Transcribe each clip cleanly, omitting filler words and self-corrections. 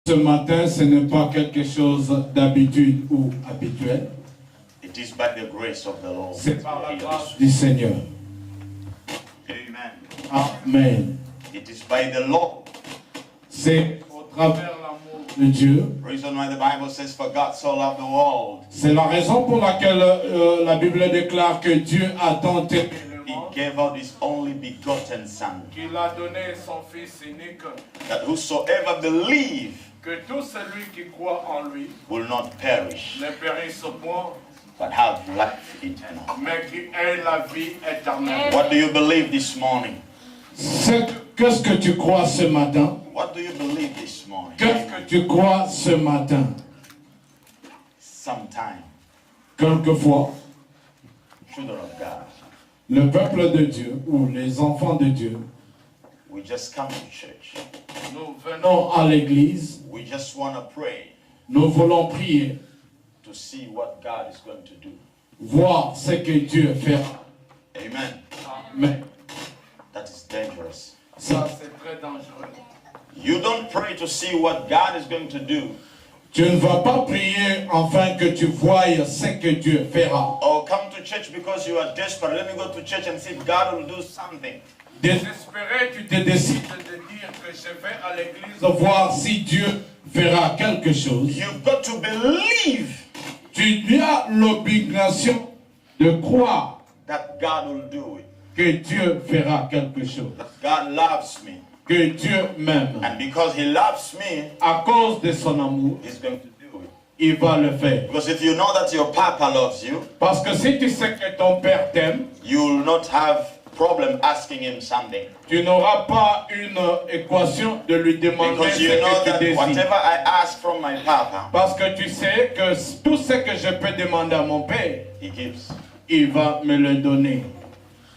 Ce matin, ce n'est pas quelque chose d'habitude ou habituel. It is by the grace of the Lord. C'est par la grâce du Seigneur. Amen. Amen. It is by the Lord. C'est au travers l'amour de Dieu. Reason why the Bible says, "For God so loved the world." C'est la raison pour laquelle la Bible déclare que Dieu a tant aimé le He monde gave out His only begotten Son, qu'il a donné son Fils unique, that whosoever believe que tout celui qui croit en lui will not perish, ne périsse point, but have life eternal. mais qui ait la vie éternelle. What do you believe this morning? Qu'est-ce que tu crois ce matin? What do you believe this morning? Qu'est-ce que tu crois ce matin? Sometime, Quelquefois, children of God, le peuple de Dieu ou les enfants de Dieu, we just come to church. nous venons à l'église, We just want to pray nous voulons prier, to see what God is going to do. voir ce que Dieu fera. Amen. Mais That is dangerous. ça, c'est très dangereux. You don't pray to see what God is going to do, Tu ne vas pas prier afin que tu voies ce que Dieu fera. or come to church because you are desperate. Let me go to church and see if God will do something. Désespéré, tu te décides de dire que je vais à l'église voir si Dieu fera quelque chose. You've got to believe Tu as l'obligation de croire that God will do it. que Dieu fera quelque chose. That God loves me. Que Dieu m'aime. And because He loves me, À cause de son amour, He's going to do it. il va le faire. Because if you know that your Papa loves you, Parce que si tu sais que ton Père t'aime, you will not have problem asking Him something. tu n'auras pas une équation de lui demander Because ce you know que tu that désires. whatever I ask from my Papa, Parce que tu sais que tout ce que je peux demander à mon Père, He gives. il va me le donner.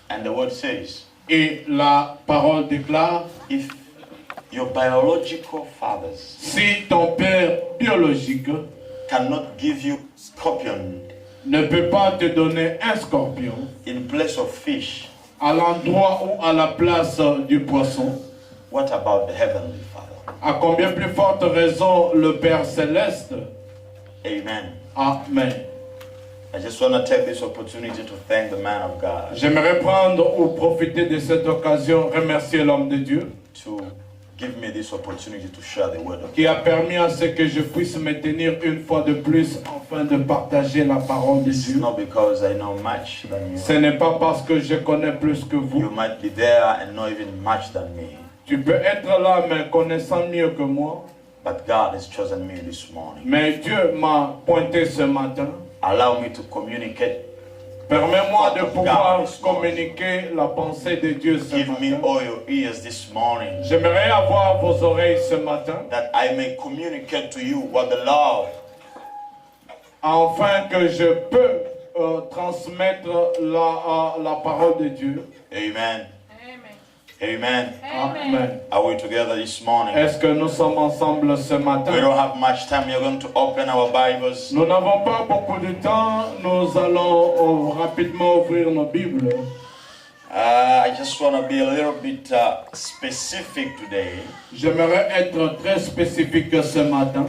And the word says, Et la parole déclare, if your biological fathers si ton père biologique cannot give you scorpion ne peut pas te donner un scorpion in place of fish, à l'endroit ou à la place du poisson, what about the Heavenly Father? à combien plus forte raison le Père céleste? Amen. Amen. I just want to take this opportunity to thank the man of God, J'aimerais prendre ou profiter de cette occasion, remercier l'homme de Dieu to give me this opportunity to share the word of qui God. a permis à ce que je puisse me tenir une fois de plus afin de partager la parole de It's Dieu. not because I know much than Ce you. n'est pas parce que je connais plus que You vous. might be there and know even much than me. Tu peux être là mais connaissant mieux que moi. But God has chosen me this morning. Mais Dieu m'a pointé ce matin. Allow me to communicate. Permets-moi de pouvoir communiquer la pensée de Dieu ce Give me matin. all your ears this morning, J'aimerais avoir vos oreilles ce matin that I may communicate to you what the Lord afin que je peux transmettre la parole de Dieu. Amen. Amen. Amen. Are we together this morning? Est-ce que nous sommes ensemble ce We matin? don't have much time. We are going to open our Bibles. Nous n'avons pas beaucoup de temps. Nous allons rapidement ouvrir nos Bibles. I just want to be a little bit specific today. J'aimerais être très spécifique ce matin.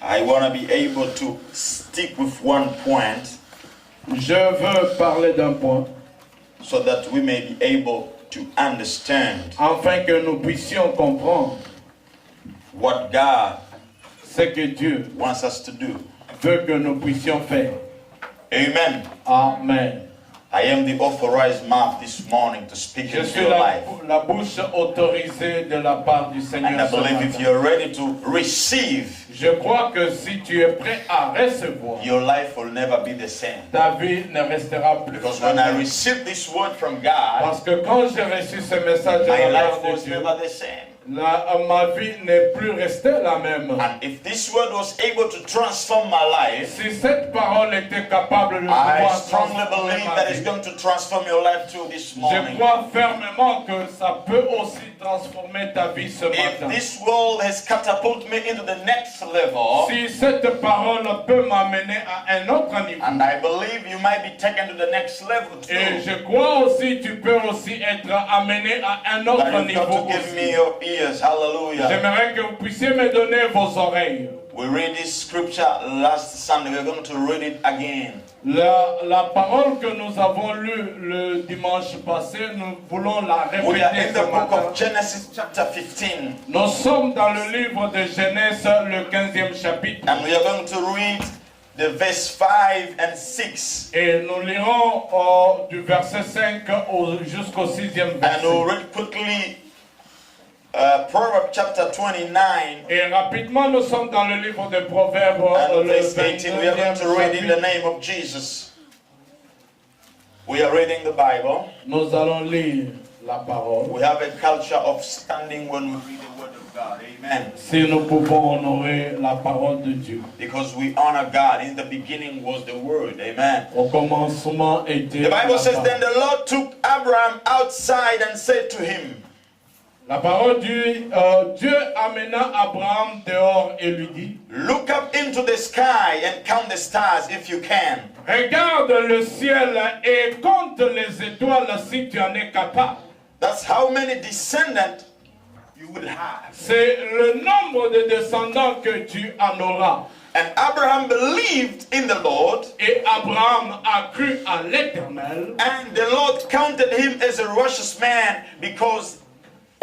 I want to be able to stick with one point Je veux parler d'un point so that we may be able to understand afin que nous puissions comprendre what God ce que Dieu wants us to do. veut que nous puissions faire. Amen. Amen. I am the authorized mouth this morning to speak Je into suis your life. la bouche autorisée de la part du Seigneur And I ce believe if matin. you're ready to receive, Je crois que si tu es prêt à recevoir, your life will never be the same. ta vie ne restera plus. Because when I received this word from God, Parce que quand j'ai reçu ce message de my la life part de was Dieu, never the same. ma vie n'est plus restée la même. And if this word was able to transform my life, Si cette parole était capable de I pouvoir strongly transformer believe ma that vie, it's going to transform your life too this je morning. crois fermement que ça peut aussi transformer ta vie ce If matin. this word has catapulted me into the next level, Si cette parole peut m'amener à un autre niveau, and I believe you might be taken to the next level et too, je crois aussi tu peux aussi être amené à un but autre you've got niveau to give me aussi. your ears. Hallelujah. J'aimerais que vous puissiez me donner vos oreilles. We read this scripture last Sunday. We're going to read it again. La parole que nous avons lue le dimanche passé, nous voulons la We are répéter in ce the book matin. of Genesis chapter 15. Nous sommes dans le livre de Genèse, le 15e chapitre. And we are going to read the verse 5 and 6. Et nous lirons du verset 5 jusqu'au 6e And we'll verset. read quickly Proverbs chapter 29 Et rapidement, nous sommes dans le livre de Proverbes, and le verse 18. We are going 29e to read in the chapitre. name of Jesus. We are reading the Bible. Nous allons lire la parole. We have a culture of standing when we read the word of God. Amen. Si nous pouvons honorer la parole de Dieu. Because we honor God. In the beginning was the word. Amen. Au commencement était The Bible la says, parole. then the Lord took Abraham outside and said to him, La parole dit, Dieu amena Abraham dehors et lui dit, look up into the sky and count the stars if you can. regarde le ciel et compte les étoiles si tu en es capable. That's how many descendants you will have. C'est le nombre de descendants que tu en auras. And Abraham believed in the Lord, Et Abraham a cru en l'Éternel. and the Lord counted him as a righteous man because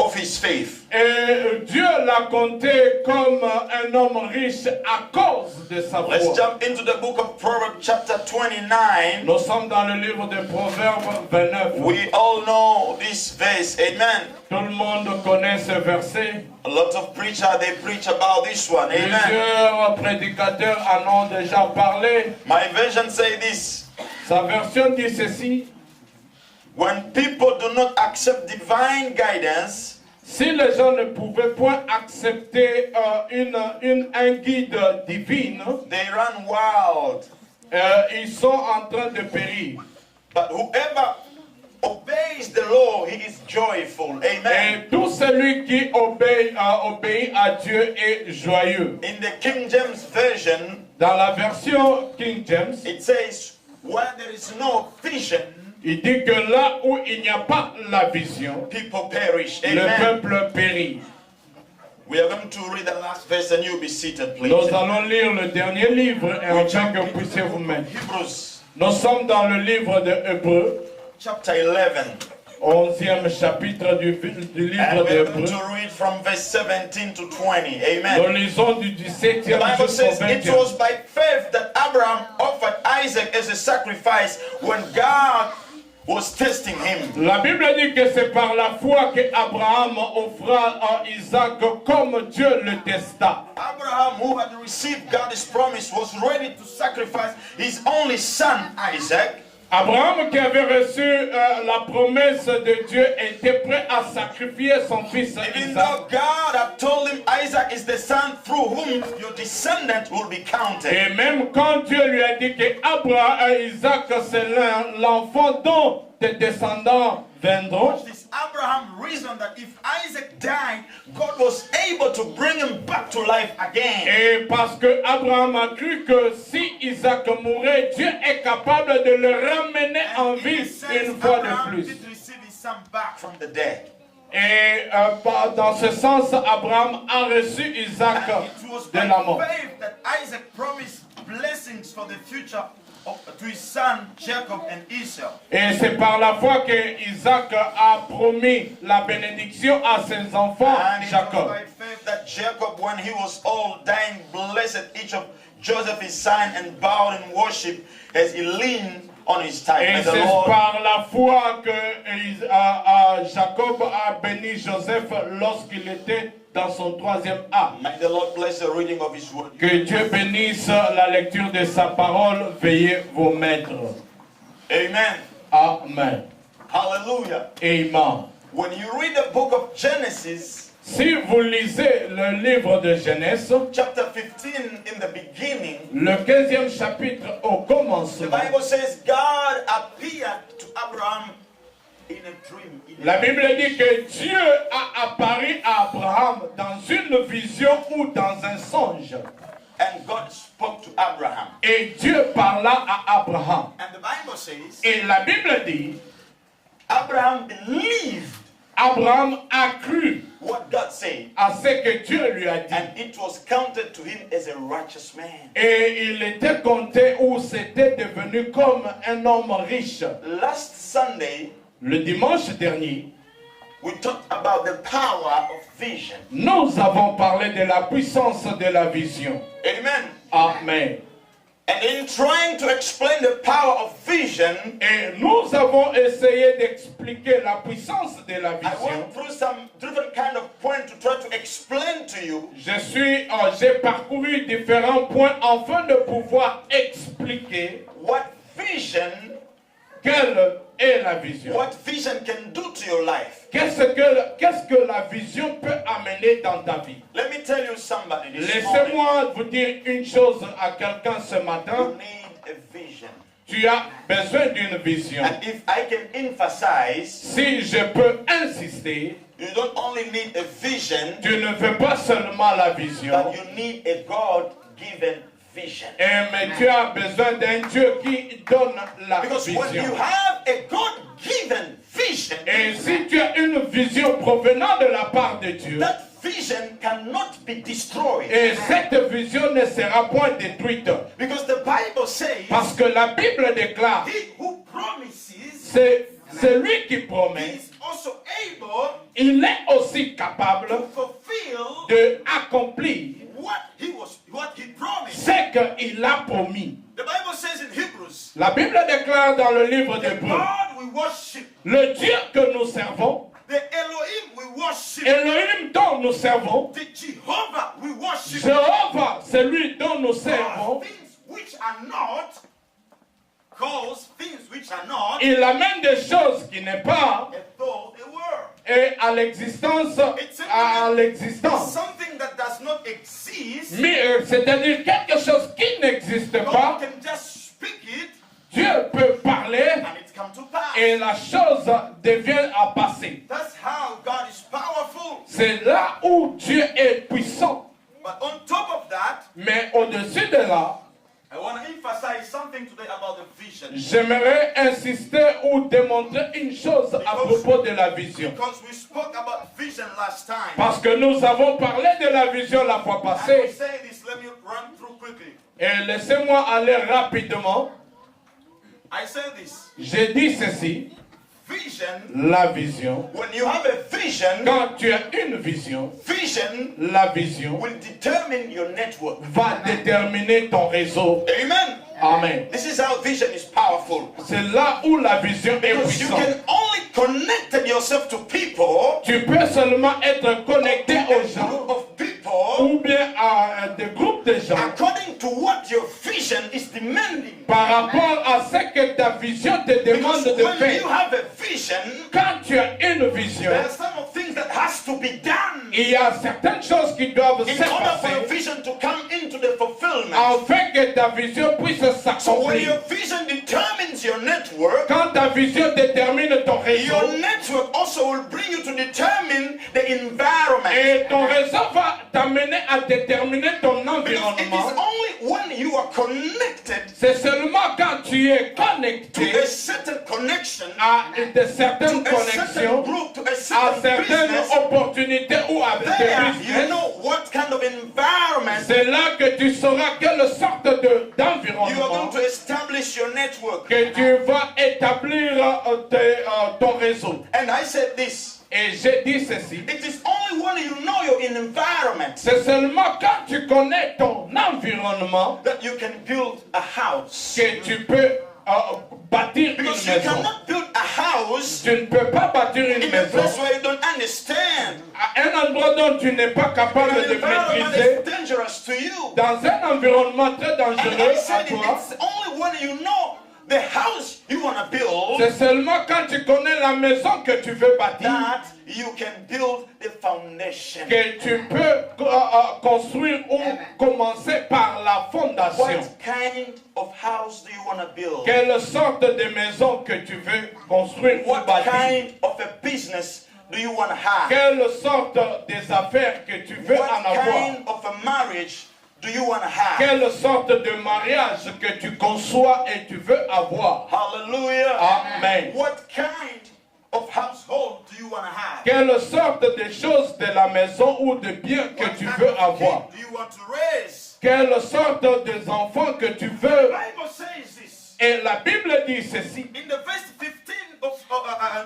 of his faith. Et Dieu l'a compté comme un homme riche à cause de sa Let's foi. jump into the book of Proverbs chapter 29. Nous sommes dans le livre de Proverbes 29. We all know this verse. Amen. Tout le monde connaît ce verset. A lot of preachers, they preach about this one. Amen. Plusieurs prédicateurs en ont déjà parlé. My version say this. Sa version dit ceci. When people do not accept divine guidance, Si les gens ne pouvaient point accepter un guide divin, they run wild. ils sont en train de périr. But whoever obeys the law, he is joyful. Amen. Et tout celui qui obéit à Dieu est joyeux. In the King James Version, Dans la version King James, it says, where there is no vision, il dit que là où il n'y a pas la vision, people perish. le Amen. peuple périt. We are going to read the last verse and you'll be seated, please. Nous allons lire le dernier livre et enfin que vous puissiez vous mettre. Hebrews Nous sommes dans le livre de Hébreux, chapter 11. 11e chapitre du And livre we're going d'Hébreux. to read from verse 17 to 20. Nous Amen. lisons du The 17e Bible jusqu'au says it 20e. was by faith that Abraham offered Isaac as a sacrifice when God was testing him. La Bible dit que c'est par la foi que Abraham offra à Isaac comme Dieu le testa. Abraham, who had received God's promise, was ready to sacrifice his only son, Isaac. Abraham qui avait reçu la promesse de Dieu était prêt à sacrifier son fils Even Isaac. though God had told him Isaac is the son through whom your descendant will be counted. Et même quand Dieu lui a dit que Isaac c'est l'enfant dont tes descendants viendront. This Abraham reasoned that if Isaac died, God was able to bring him back to life again. Et parce que Abraham a cru que si Isaac mourait, Dieu est capable de le ramener en And vie it says une fois de Abraham plus. did receive his son back from the dead. Et dans ce sens, Abraham a reçu Isaac And it was de la mort. by faith that Isaac promised blessings for the future to his son Jacob and Esau. Et c'est par la foi que Isaac a promis la bénédiction à ses enfants, And it was Jacob. by faith that Jacob, when he was old, dying, blessed each of Joseph his son and bowed in worship as he leaned on his thigh. Et May the c'est Lord par la foi que Jacob a béni Joseph lorsqu'il était dans son 3e âge. May the Lord bless the reading of his word. Que Dieu bénisse la lecture de sa parole. Veuillez vous mettre. Amen. Amen. Hallelujah. Amen. When you read the book of Genesis, Si vous lisez le livre de Genèse, chapter 15, in the beginning, le 15e chapitre au the commencement, Bible says God appeared to Abraham in a dream. la Bible dit que Dieu a apparu à Abraham dans une vision ou dans un songe. And God spoke to Abraham. Et Dieu parla à Abraham. And the Bible says Et la Bible dit, Abraham believed Abraham a cru what God said, à ce que Dieu lui a dit. and it was counted to him as a righteous man. Et il était compté ou c'était devenu comme un homme riche. Last Sunday, Le dimanche dernier, we talked about the power of vision. nous avons parlé de la puissance de la vision. Amen. Amen. And in trying to explain the power of vision, Et nous avons essayé d'expliquer la puissance de la I vision. went through some different kind of points to try to explain to you J'ai parcouru différents points afin de pouvoir expliquer what vision quelle est la vision. what vision can do to your life. Qu'est-ce que la vision peut amener dans ta vie? Let me tell you somebody this morning. Laissez-moi vous dire une chose à quelqu'un ce You matin. need a vision. Tu as besoin d'une vision. And if I can emphasize, Si je peux insister, you don't only need a vision, tu ne veux pas seulement la vision, but you need a God-given vision. mais tu as besoin d'un Dieu qui donne la Because when you vision. have a God-given vision, Et si tu as une vision provenant de la part de Dieu, that vision cannot be destroyed. et cette vision ne sera point détruite. Because the Bible says, Parce que la Bible déclare, he who promises c'est lui qui promet, is also able il est aussi capable to fulfill d'accomplir what he promised. ce qu'il a promis. The Bible says in Hebrews, La Bible déclare dans le livre the d'Hébreux, God we worship, le Dieu que nous servons, the Elohim we worship, Elohim dont nous servons, the Jehovah we worship, Jéhovah, celui dont nous are servons, things which are not, cause things which are not, il amène des choses qui n'est pas as though they were. et à l'existence, à l'existence. Something that does not exist, Mais c'est-à-dire quelque chose qui n'existe God pas, can just speak it Dieu peut parler and it's come to pass. et la chose devient à passer. That's how God is powerful. C'est là où Dieu est puissant. But on top of that, Mais au-dessus de là, I want to emphasize something today about the vision. j'aimerais insister ou démontrer une chose à propos de la vision. Because we spoke about vision last time. Parce que nous avons parlé de la vision la fois I will passée. say this, let me run through quickly. Et laissez-moi aller rapidement. I say this. J'ai dit ceci, Vision, la vision. when you have a vision, Quand tu as une vision, vision la vision will determine your network. va déterminer ton réseau. Amen. Amen. This is how vision is powerful. C'est là où la vision est Because you puissante. can only connect yourself to people, Tu peux seulement être connecté to aux a gens group of people, ou bien à des groupes de gens according to what your vision is demanding. par rapport à ce que ta vision te demande Because de when faire. you have a vision, Quand tu as une vision, there are some of things that has to be done il y a certaines choses qui doivent in se order for your passer vision to come into the fulfillment. afin que ta vision puisse So when your s'accomplir. vision determines your network, Quand ta vision détermine ton your réseau, network also will bring you to determine the environment. et ton réseau va t'amener à déterminer ton Because it is environnement. only when you are connected C'est seulement quand tu es to connecté a certain connection, à de certaines to a certain connexions, group, to a à certain certaines business, opportunités ou à there des you business. know what kind of environment C'est là que tu sauras quelle sorte you are going d'environnement to establish your network. que tu vas établir ton réseau. And I said this, Et j'ai dit ceci, it is only when you know your environment c'est seulement quand tu connais ton environnement that you can build a house. que tu peux bâtir une Because you maison. cannot build a house Tu ne peux pas bâtir une in a maison place where you don't understand. à un endroit dont tu n'es pas capable The de environment maîtriser, is dangerous to you. dans un environnement très And dangereux I à said toi. it's only when you know the house you want to build C'est seulement quand tu connais la maison que tu veux bâtir that you can build the foundation. que tu peux construire ou commencer par la fondation. What kind of house do you want to build? Quelle sorte de maison que tu veux construire ou What bâtir? kind of a business do you want to have? Quelle sorte des affaires que tu veux en What avoir? kind of a marriage do you want to have? Quelle sorte de mariage que tu conçois et tu veux avoir? Hallelujah. Amen. What kind of household do you want to have? Quelle sorte de choses de la maison ou de biens que What tu kind veux of avoir? kid do you want to raise? Quelle sorte des enfants que tu The veux? Bible says this. Et la Bible dit ceci. In the verse 15 of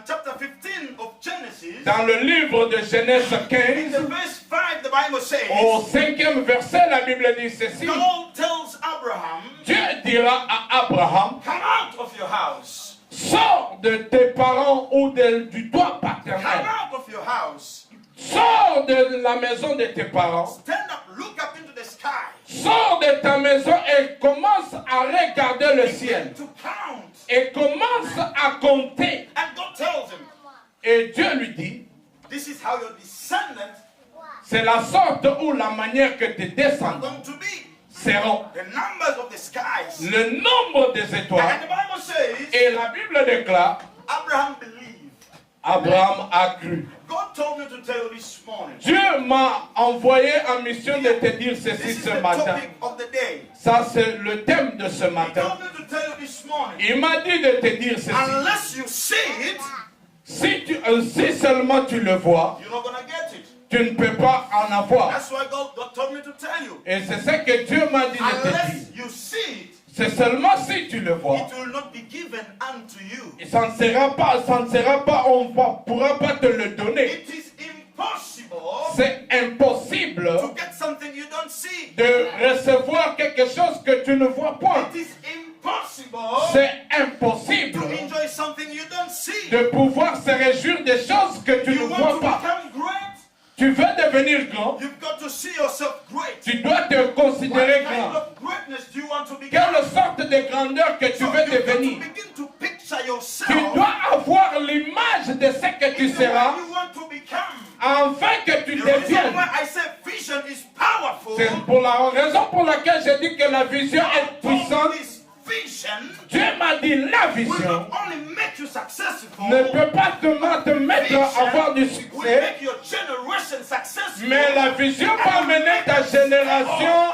chapter 15 of Genesis, Dans le livre de Genèse in 15, the verse 5, the Bible says, au 5e verset, la Bible dit ceci. God tells Abraham, Dieu dira à Abraham, come out of your house. sors de tes parents ou du toit Come paternel. out of your house. Sors de la maison de tes parents. Stand up, look up into the sky. Sors de ta maison et commence à regarder le ciel. To count. Et commence à compter. And God tells him, Et Dieu lui dit, this is how your descendants c'est la sorte ou la manière que tes are descendants going to be. seront. The numbers of the skies. Le nombre des étoiles. And the Bible says, Et la Bible déclare, Abraham believed. Abraham a cru. God told me to tell you this morning. Dieu m'a envoyé en mission de te dire ceci This is ce the matin. topic of the day. Ça, c'est le thème de ce He matin. told me to tell you this morning. Il m'a dit de te dire ceci. Unless you see it, Si seulement tu le vois, you're not going to get it. tu ne peux pas en avoir. That's why God told me to tell you. Et c'est ce que Dieu m'a dit de te dire. Unless you see it, C'est seulement si tu le vois. it will not be given unto you. Et ça ne sera pas, on ne pourra pas te le donner. It is impossible C'est impossible to get something you don't see. de recevoir quelque chose que tu ne vois pas. It is impossible C'est impossible to enjoy something you don't see. de pouvoir se réjouir des choses que tu ne You vois want to pas. become great? Tu veux devenir grand, You've got to see yourself great. tu dois te What considérer kind grand. of greatness do you want to become? Quelle sorte de grandeur que tu So veux you've got to devenir. begin to picture Tu yourself dois avoir l'image de ce que tu in the way seras you want to become. afin que tu The reason deviennes. why I say vision is powerful. C'est pour la raison pour laquelle je dis que la vision est God told puissante. me this vision Dieu m'a dit la will vision not only make you successful, ne peut pas te mettre à avoir du will succès, make your generation successful. mais la vision va mener ta génération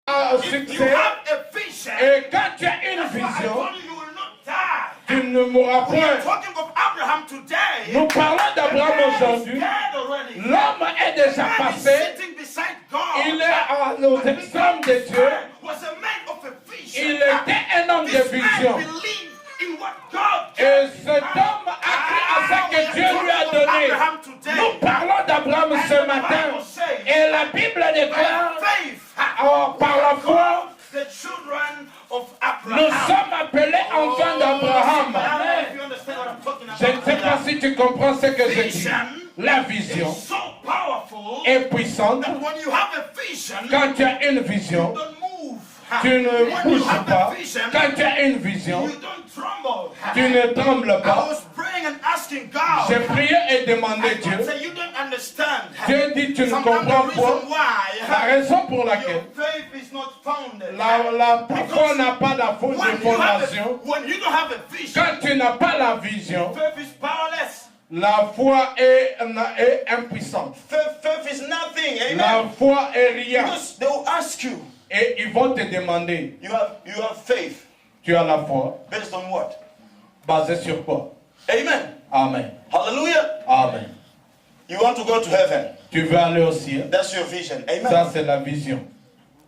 au If you succès. have a vision, Et quand tu as une that's why I vision, told you will not die. tu ne mourras We are point. talking of Abraham today. Nous parlons d'Abraham The man is aujourd'hui. dead already. L'homme est déjà The man is passé. sitting beside God. Il est aux extrêmes de Dieu. Was a man of a vision. Il était un homme de This vision. man believed in what God Et gave cet homme a cru à ce que Dieu lui a donné. Nous parlons d'Abraham ce matin. Et la Bible déclare, par la foi, the children of nous Abraham. sommes appelés enfants d'Abraham. I don't know if you understand what I'm talking Je ne sais pas about. si tu comprends ce que je dis. La vision It's so powerful est puissante. that when you have a vision, Quand tu as une you vision, don't move. tu ne When you bouges have pas. a vision, Quand tu as une vision, you don't tremble. tu ne trembles I pas. was praying and asking God. J'ai prié et demandé And God Dieu. said, you don't understand. Dieu dit, tu ne Sometimes comprends the pas reason la why raison pour your laquelle faith is not founded. la foi n'a pas la faute de fondation. When you don't have a vision, Quand tu n'as pas la vision, faith is powerless. la foi est impuissante. Faith is nothing. Amen. La foi est rien. Because they will ask you, Et ils vont te demander, you have faith tu as la foi based on what? basée sur quoi? Amen. Amen. Hallelujah. Amen. You want to go to heaven. Tu veux aller au ciel? That's your vision. Amen. Ça, c'est la vision.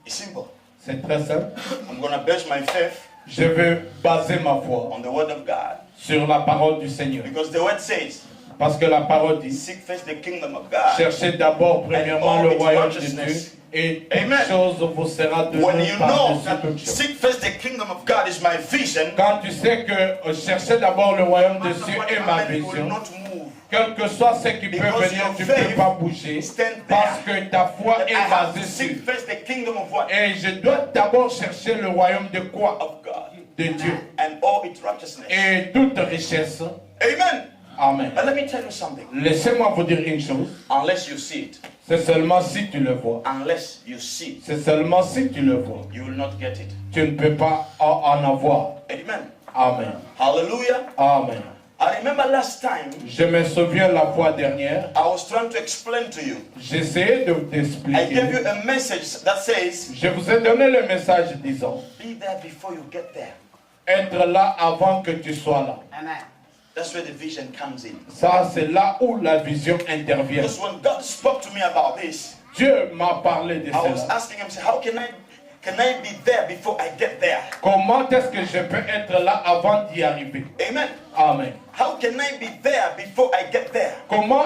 It's simple. C'est très simple. I'm going to base my faith Je veux baser ma foi on the word of God. sur la parole du Seigneur. Because the word says, Parce que la parole dit, seek first the kingdom of God. cherchez d'abord premièrement le royaume de Dieu et Amen. toute chose vous sera When donnée you know par-dessus that toute chose. seek first the kingdom of God is my vision, Quand tu sais que chercher d'abord le royaume de matter Dieu what est ma happens, you will vision, not move. quel que soit ce qui peut Because venir, your tu ne peux faith pas bouger stand parce there. que ta foi That I est have to basée sur. seek first the kingdom of what? Et je dois d'abord chercher le royaume de quoi? Of God. De Dieu. And all its righteousness. Et toute richesse. Amen. Amen. But let me tell you something. Laissez-moi vous dire une chose. Unless you see it, C'est seulement si tu le vois. unless you see it, C'est seulement si tu le vois. you will not get it. Tu ne peux pas en avoir. Amen. Amen. Hallelujah. Amen. I remember last time Je me souviens la fois dernière, I was trying to explain to you. j'essayais de I gave t'expliquer. you a message that says, Je vous ai donné le message disant, be there before you get there. être là avant que tu sois là. Amen. That's where the vision comes in. Ça, c'est là où la vision intervient. Because when God spoke to me about this, Dieu m'a parlé de I was cela. asking him, how can I be there before I get there? Comment est-ce que je peux être là avant d'y arriver? Amen. Amen. How can I be there before I get there? Comment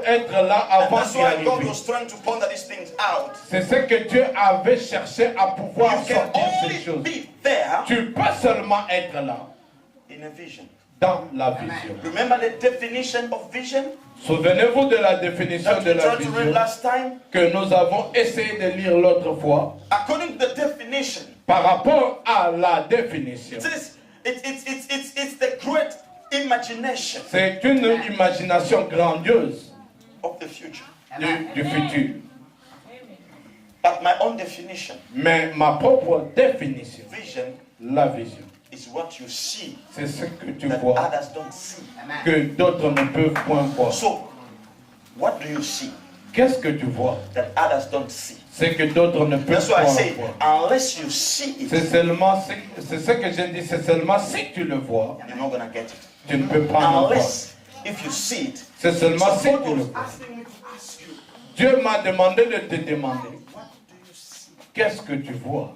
être là And avant that's d'y why God arriver? was trying to ponder these things out. C'est ce que Dieu avait cherché à pouvoir You can sortir ces only choses. be there Tu peux seulement être là in a vision. dans la vision. Remember the definition of vision Souvenez-vous de la définition that de we la tried to read vision last time? que nous avons essayé de lire l'autre fois. According to the definition, Par rapport à la définition, it says it's the great imagination c'est une imagination grandiose of the future. du futur. But my own definition, Mais ma propre définition, vision, la vision, is what you see c'est ce que tu that vois others don't see. que d'autres ne peuvent point voir. So, what do you see Qu'est-ce que tu vois? that others don't see? C'est que d'autres ne peuvent That's why I point say, voir. unless you see it, C'est seulement, c'est ce que je dis, c'est seulement si tu le vois, you're not gonna get it. tu ne peux pas en voir. Unless if you see it. C'est seulement si So God tu le was vois. asking me to ask you, Dieu m'a demandé de te demander, what do you see? qu'est-ce que tu vois?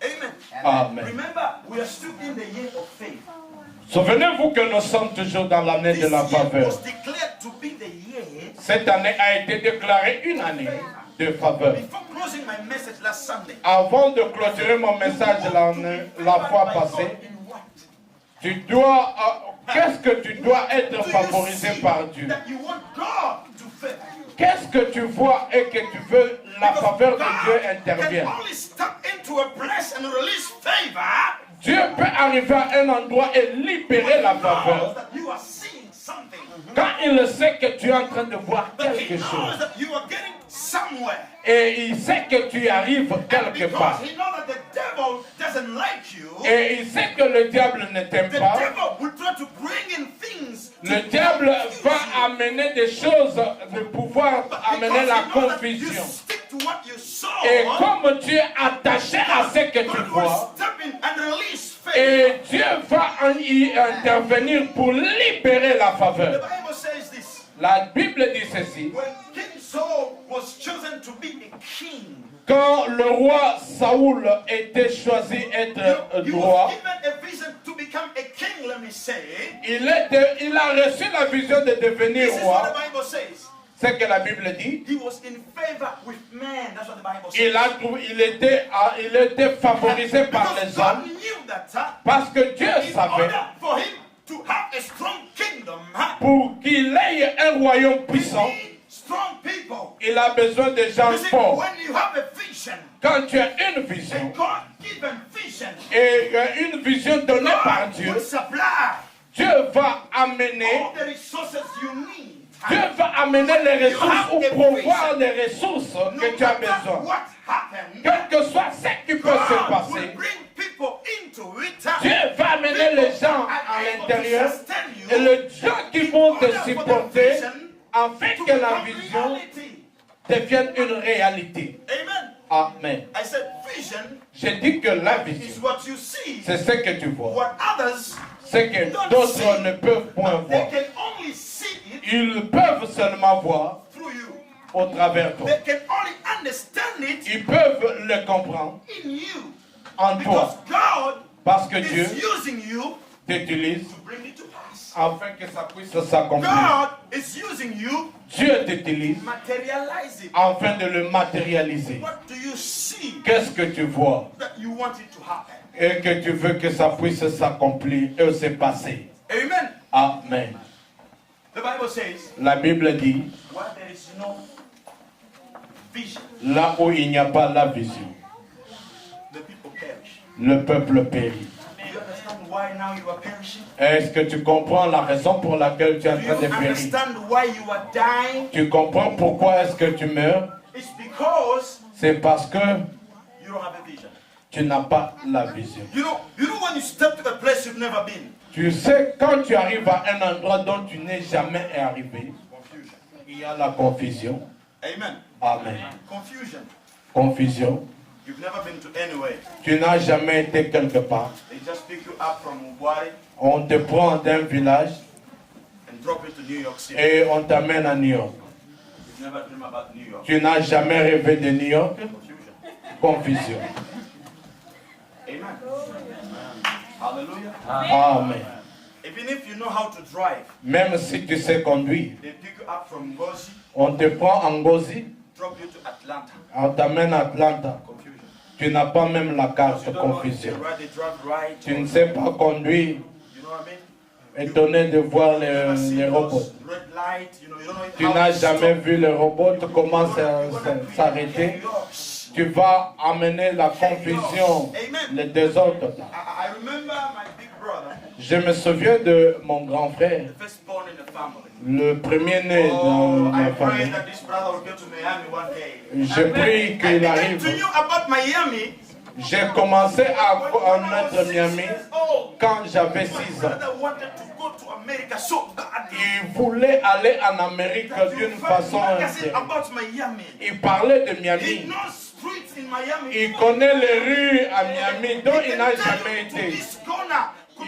Amen. Amen. Remember, we are still in the year of faith. Souvenez-vous que nous sommes toujours dans l'année This de la year faveur. was declared to be the year. Cette année a été déclarée une année de faveur. Before closing my message last Sunday, Avant de clôturer mon message la fois passée, in what? tu dois, qu'est-ce que tu dois être Do you favorisé see par Dieu? that you want God to favor you? Qu'est-ce que tu vois et que tu veux la faveur de Dieu God intervienne? can only step into a place and release favor. Dieu peut arriver à un endroit et libérer la He knows faveur that you are seeing something. quand il sait que tu es en train de voir That he quelque knows chose. that you are getting somewhere. Et il sait que tu arrives quelque Because part. he knows that the devil doesn't like you. Et il sait que le diable ne t'aime The pas. devil will try to bring in things. Le diable va amener des choses de pouvoir amener la confusion. Et comme tu es attaché à ce que tu vois, et Dieu va y intervenir pour libérer la faveur. La Bible dit ceci. Quand le roi Saoul était choisi être roi, il a reçu la vision de devenir roi. C'est que la Bible dit. Il était favorisé par les hommes. Parce que Dieu savait. Pour qu'il ait un royaume puissant, il a besoin de gens forts. Quand tu as une vision, et une vision donnée par Dieu, Dieu va amener les ressources ou pourvoir les ressources que tu as besoin. Quel que soit ce qui peut se passer, Dieu va amener les gens à l'intérieur et les gens qui vont te supporter afin que la vision devienne une réalité. Amen. J'ai dit que la vision, c'est ce que tu vois. Ce que d'autres ne peuvent point voir. Ils peuvent seulement voir au travers de toi. Ils peuvent le comprendre en toi. Parce que Dieu t'utilise afin que ça puisse s'accomplir. Dieu t'utilise afin de le matérialiser. Qu'est-ce que tu vois et que tu veux que ça puisse s'accomplir et se passer? Amen. La Bible dit, là où il n'y a pas la vision, le peuple périt. Est-ce que tu comprends la raison pour laquelle tu es en train de périr? Tu comprends pourquoi est-ce que tu meurs? C'est parce que tu n'as pas la vision. Tu sais, quand tu arrives à un endroit dont tu n'es jamais arrivé, il y a la confusion. Amen. Confusion. You've never been to anywhere. Tu n'as jamais été quelque part. They just pick you up from Mubari. On te prend d'un village and drop you to New York City. Et on t'amène à New York. You've never dreamed about New York. Tu n'as jamais rêvé de New York. Confusion. Amen. Hallelujah. Amen. Even if you know how to drive, même si tu sais conduire, they pick you up from Ngozi, on te prend en Ngozi, drop you to Atlanta. On t'amène à Atlanta. Confusion. Tu n'as pas même la carte de confusion. Tu ne sais pas conduire. Étonné de voir les robots. Tu n'as jamais vu les robots comment s'arrêter. Tu vas amener la confusion, le désordre. Je me souviens de mon grand frère, le premier-né dans ma famille. Je prie qu'il arrive. J'ai commencé à connaître Miami quand j'avais 6 ans. Il voulait aller en Amérique d'une façon intérieure. Il parlait de Miami. Il connaît les rues à Miami dont il n'a jamais été.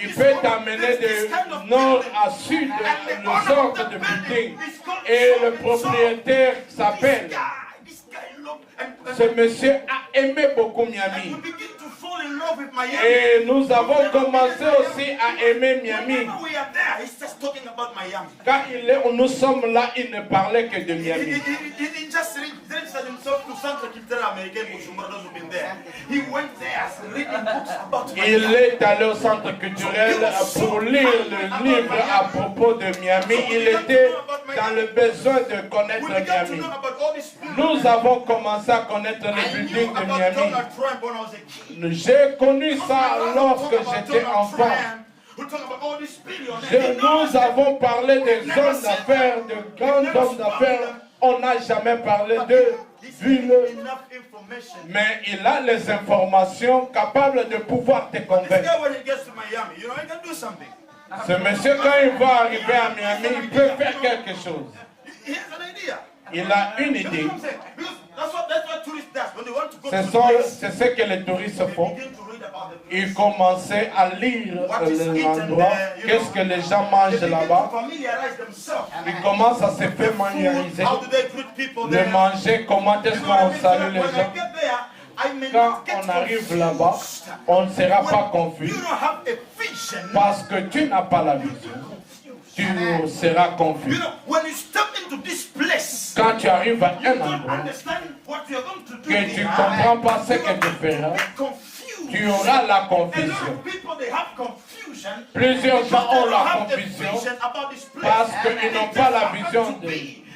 Il peut t'amener de nord à sud, le sorte de building. Et le propriétaire s'appelle. Ce monsieur a aimé beaucoup Miami. Et nous avons commencé aussi à aimer Miami. Quand nous sommes là, il ne parlait que de Miami. Il est allé au centre culturel pour lire le livre à propos de Miami. Il était dans le besoin de connaître Miami. Nous avons commencé à connaître les buildings de Miami. J'ai connu ça lorsque j'étais enfant. Nous avons parlé des hommes d'affaires, de grands hommes d'affaires. On n'a jamais parlé de villes. Mais il a les informations capables de pouvoir te convaincre. Ce monsieur, quand il va arriver à Miami, il peut faire quelque chose. Il a une idée. C'est ce que les touristes font. Ils commençaient à lire l'endroit, qu'est-ce que les gens mangent là-bas. Ils commencent à se familiariser, de manger, comment est-ce qu'on salue les gens. Quand on arrive là-bas, on ne sera pas confus parce que tu n'as pas la vision. Tu seras confus. Quand tu arrives à un endroit que tu ne comprends pas ce que tu feras, tu auras la confusion. Plusieurs gens ont la confusion parce qu'ils n'ont pas la vision de...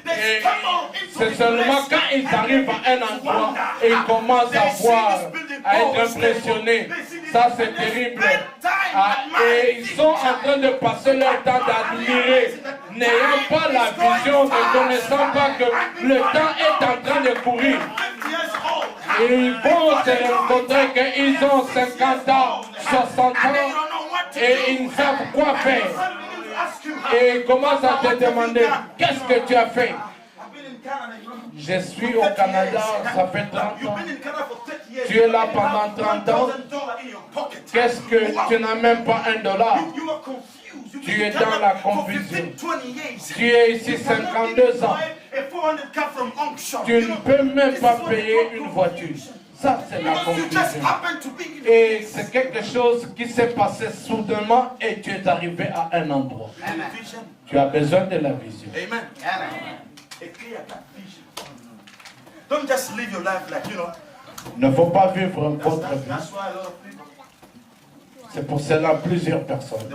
Et c'est seulement quand ils arrivent à un endroit et ils commencent à voir, à être impressionnés. Ça c'est terrible. Et ils sont en train de passer leur temps d'admirer, n'ayant pas la vision, ne connaissant pas que le temps est en train de courir. Et ils vont se rencontrer qu'ils ont 50 ans, 60 ans et ils ne savent quoi faire. Et ils commencent à te demander, qu'est-ce que tu as fait? Je suis au Canada, ça fait 30 ans. Tu es là pendant 30 ans. Qu'est-ce que tu n'as même pas $1? Tu es dans la confusion. Tu es ici 52 ans. Tu ne peux même pas payer une voiture. Ça, c'est la confusion. Et c'est quelque chose qui s'est passé soudainement et tu es arrivé à un endroit. Tu as besoin de la vision. Amen. Don't just live your life like, you know. Ne faut pas vivre votre vie. C'est pour cela plusieurs personnes.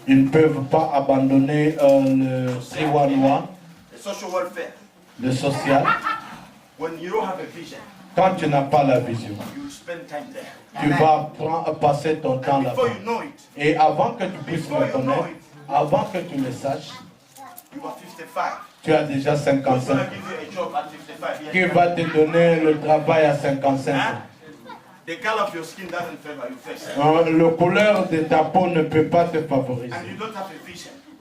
Ils ne peuvent pas abandonner le 311, le social. Quand tu n'as pas la vision, tu vas passer ton temps là-bas. Et avant que tu puisses le connaître, avant que tu le saches, tu as déjà 55 ans. Qui va te donner le travail à 55 ans? La couleur de ta peau ne peut pas te favoriser.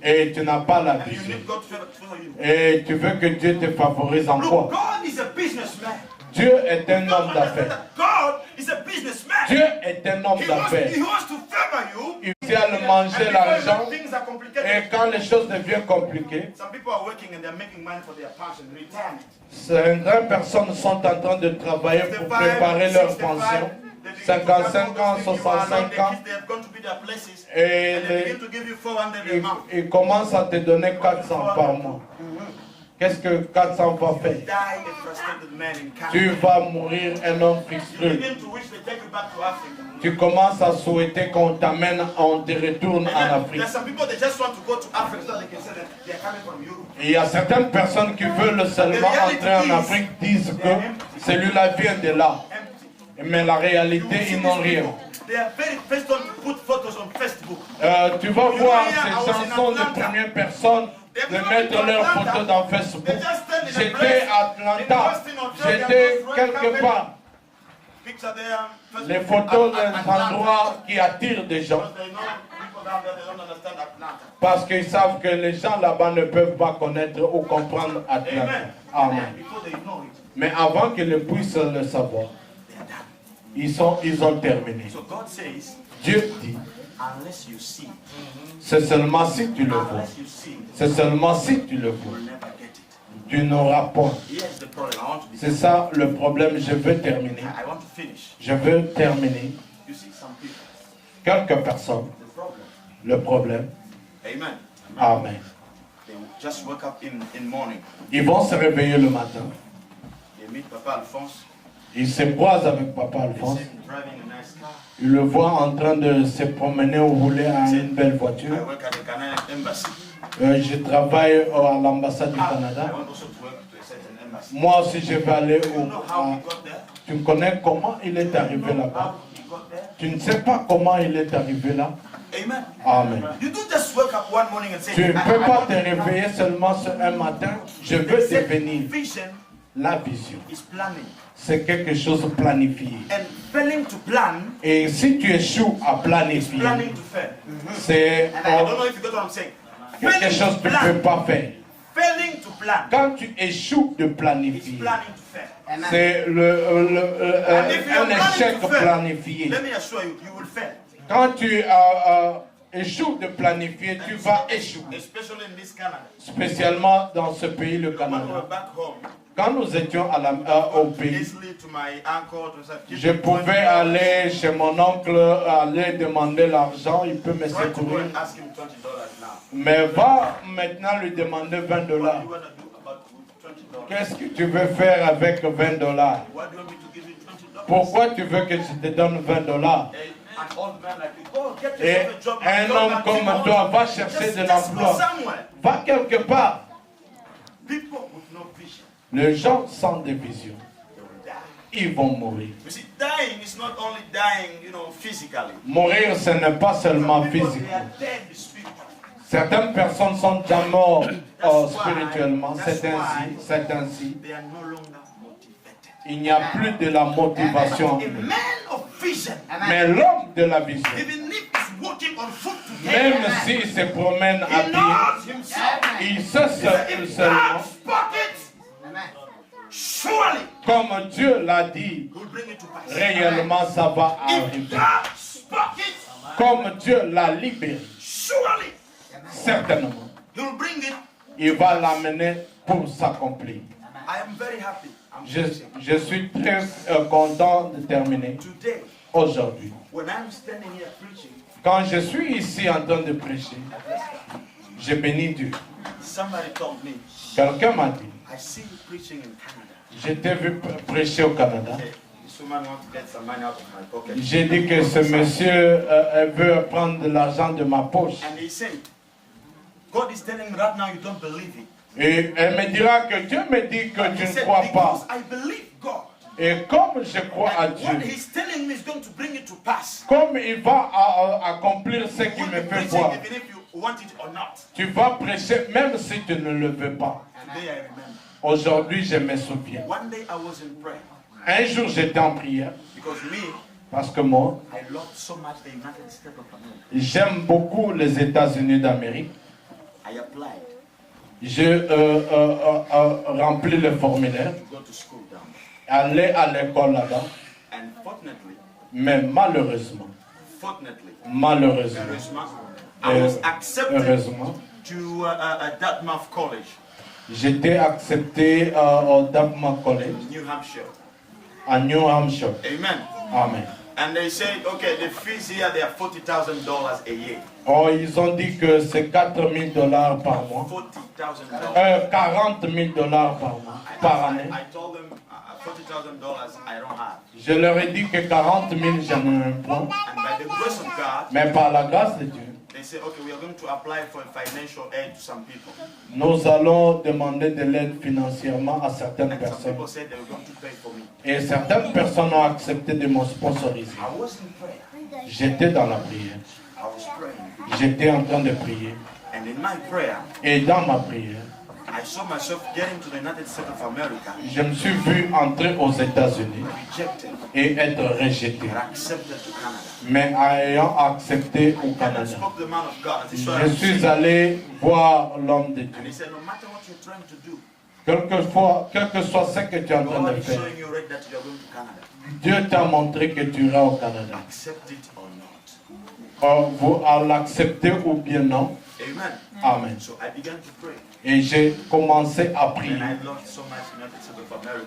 Et tu n'as pas la And you vision. need God to favor you. Et tu veux que Dieu te favorise en Look, quoi? God is a businessman. Dieu est un You homme don't d'affaires. understand that God is a businessman. Dieu est un homme He d'affaires. wants to favor you. Il sait manger And l'argent. before things are complicated, Et quand les choses deviennent compliquées, some people are working and they're making money for their pension, retirement. certaines personnes sont en train de travailler pour préparer leur pension. 55 ans, 65 ans, et ils commencent à te donner 400 par mois. Qu'est-ce que 400 va faire? Tu vas mourir un homme frustré. Tu commences à souhaiter qu'on t'amène, te retourne en Afrique. Il y a certaines personnes qui veulent seulement entrer en Afrique, disent que celui-là vient de là. Mais la réalité, ils n'ont rien. Tu vas voir ces gens sont les premières personnes de mettre leurs photos dans Facebook. J'étais à Atlanta, j'étais quelque part. Les photos des endroits qui attirent des gens. Parce qu'ils savent que les gens là-bas ne peuvent pas connaître ou comprendre Atlanta. Amen. Mais avant qu'ils ne puissent le savoir, ils ont terminé. Dieu dit, c'est seulement si tu le vois. C'est seulement si tu le vois. Tu n'auras pas. C'est ça le problème. Je veux terminer. Je veux terminer. Quelques personnes. Le problème. Amen. Ils vont se réveiller le matin. Ils se croisent avec Papa Alphonse. Ils le voient en train de se promener ou rouler à une belle voiture. Je travaille à l'ambassade du Canada. Moi aussi, je vais aller tu connais comment il est arrivé là-bas? Tu ne sais pas comment il est arrivé là? Amen. Tu ne peux pas te réveiller seulement un matin. Je veux devenir. La vision. C'est quelque chose de planifié. Et si tu échoues à planifier, c'est quelque chose que tu ne peux pas faire. Quand tu échoues de planifier, c'est un échec planifié. Quand tu échoues de planifier, tu vas échouer. Spécialement dans ce pays, le Canada. Quand nous étions au pays, je pouvais aller chez mon oncle, aller demander l'argent, il peut me secourir. Mais va maintenant lui demander 20 $. Qu'est-ce que tu veux faire avec 20 $? Pourquoi tu veux que je te donne 20 $? Et un homme comme toi va chercher de l'emploi. Va quelque part. Les gens sans des visions, ils vont mourir. Mourir, ce n'est pas seulement physique. Certaines personnes sont déjà mortes spirituellement. C'est ainsi. Il n'y a plus de la motivation. Mais l'homme de la vision, même s'il se promène à pied, il sait seulement, comme Dieu l'a dit, réellement ça va arriver. Comme Dieu l'a libéré, certainement, il va l'amener pour s'accomplir. Je suis très content de terminer aujourd'hui. Quand je suis ici en train de prêcher, je bénis Dieu. Quelqu'un m'a dit, je t'ai vu prêcher au Canada. J'ai dit que ce monsieur veut prendre de l'argent de ma poche. Et elle me dira que Dieu me dit que tu ne crois pas. Et comme je crois à Dieu, comme il va accomplir ce qu'il me fait voir, tu vas prêcher même si tu ne le veux pas. Aujourd'hui, je me souviens. Un jour, j'étais en prière. Parce que moi, j'aime beaucoup les États-Unis d'Amérique. I applied. J'ai rempli le formulaire. Go to school down. Aller à l'école là-bas. And fortunately. Mais malheureusement. Fortunately. Malheureusement. I was accepted heureusement. To Dartmouth College. J'étais accepté au Dartmouth College. New Hampshire. À New Hampshire. Amen. Amen. And they said, okay, the fees here, they are $40,000 a year. Oh, ils ont dit que c'est $4,000 par mois. $40,000. $40,000 par année. I told them $40,000 I don't have. Je leur ai dit que 40,000 j'en ai un point. And by the grace of God, mais par la grâce de Dieu, they said, okay, we are going to apply for financial aid to some people. Nous allons demander de l'aide financièrement à certaines personnes. People said they were going to pay for me. Et certaines personnes ont accepté de me sponsoriser. I was in prayer. J'étais dans la prière. I was praying. J'étais en train de prier. And in my prayer, et dans ma prière, I saw myself getting to the United States of America. Je me suis vu entrer aux États-Unis et être rejeté. Mais ayant accepté au Canada, je suis allé voir l'homme de Dieu. Quel que soit ce que tu es en train de faire, Dieu t'a montré que tu iras au Canada. Vous l'acceptez ou bien non? Amen. Et j'ai commencé à prier.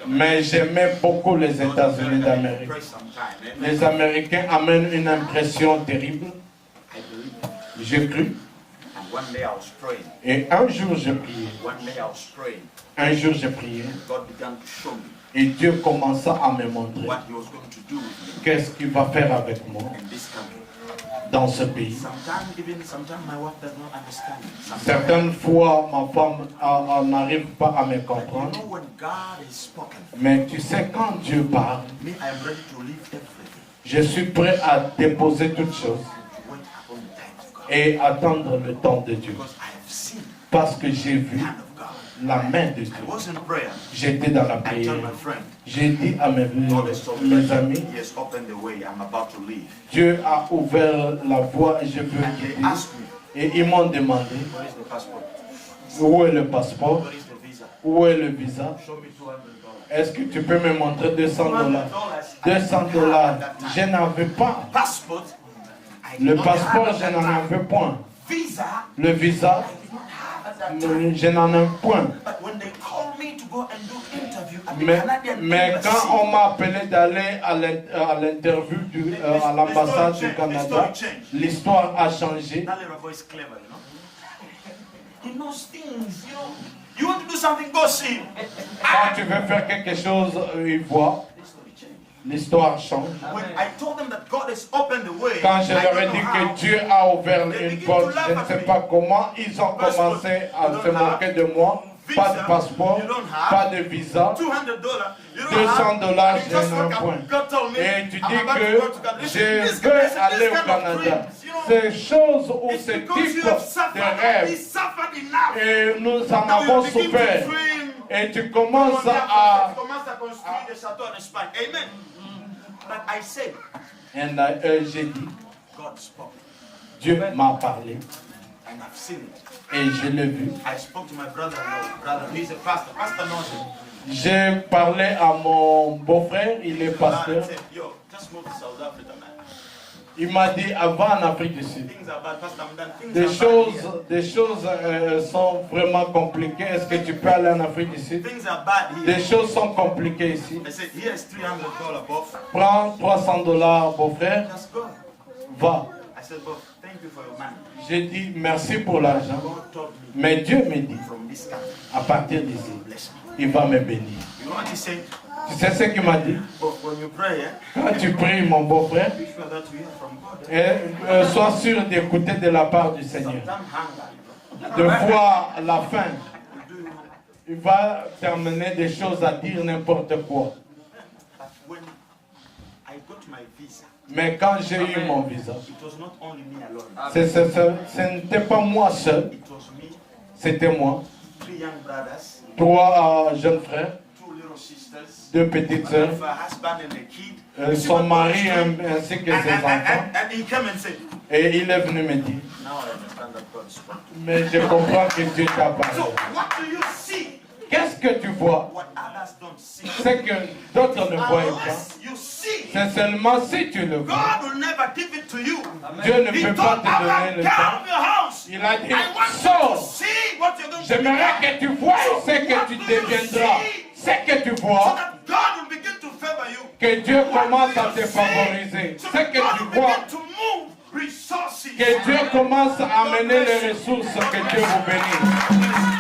Mais j'aimais beaucoup les États-Unis d'Amérique. Les Américains amènent une impression terrible. J'ai cru. Et un jour j'ai prié. Un jour j'ai prié. Et Dieu commença à me montrer qu'est-ce qu'il va faire avec moi dans ce pays. Certaines fois, ma femme n'arrive pas à me comprendre. Mais tu sais, quand Dieu parle, je suis prêt à déposer toutes choses et attendre le temps de Dieu. Parce que j'ai vu la main de Dieu. J'étais dans la prière. J'ai dit à mes amis, Dieu a ouvert la voie et je veux quitter. Et ils m'ont demandé, où est le passeport? Où est le visa? Est-ce que tu peux me montrer $200? $200. Je n'avais pas. Le passeport, je n'en avais point. Le visa, je n'en ai point. Mais quand on m'a appelé d'aller à l'interview à l'ambassade du Canada, l'histoire a changé. Quand tu veux faire quelque chose, il voit. L'histoire change. Quand je leur ai dit que Dieu a ouvert une porte, je ne sais pas comment, ils ont commencé à se moquer de moi. Pas de passeport, pas de visa, $200, je n'ai un point. Et tu dis que je veux aller au Canada. Ces choses ou ce type de rêve, et nous en avons souffert. Et tu commences à construire des châteaux en Espagne. Amen. But I said, j'ai dit, Dieu m'a parlé. And I've seen it. Et je l'ai vu. I spoke to my brother, he's a pastor. Pastor knows him. J'ai parlé à mon beau-frère, il est pasteur. Yo, just move to South Africa, man. Il m'a dit, va en Afrique du Sud. Des choses sont vraiment compliquées. Est-ce que tu peux aller en Afrique du Sud? Des choses sont compliquées ici. Prends $300, beau-frère. Va. J'ai dit merci pour l'argent. Mais Dieu me dit, à partir d'ici, il va me bénir. Tu sais ce qu'il m'a dit? Quand tu pries, mon beau-frère, sois sûr d'écouter de la part du Seigneur. De voir la fin. Il va t'amener des choses à dire n'importe quoi. Mais quand j'ai eu mon visa, ce n'était pas moi seul, c'était moi. 3 jeunes frères, deux petites sœurs, son mari ainsi que ses enfants. Et il est venu me dire, mais je comprends que Dieu t'a parlé. Qu'est-ce que tu vois? C'est que d'autres ne voient pas. C'est seulement si tu le vois. Dieu ne peut pas te donner le temps. Il a dit, sors. J'aimerais que tu vois ce que tu deviendras. Ce que tu vois, que Dieu commence à te favoriser. Ce que tu vois, que Dieu commence à amener les ressources, que Dieu vous bénisse.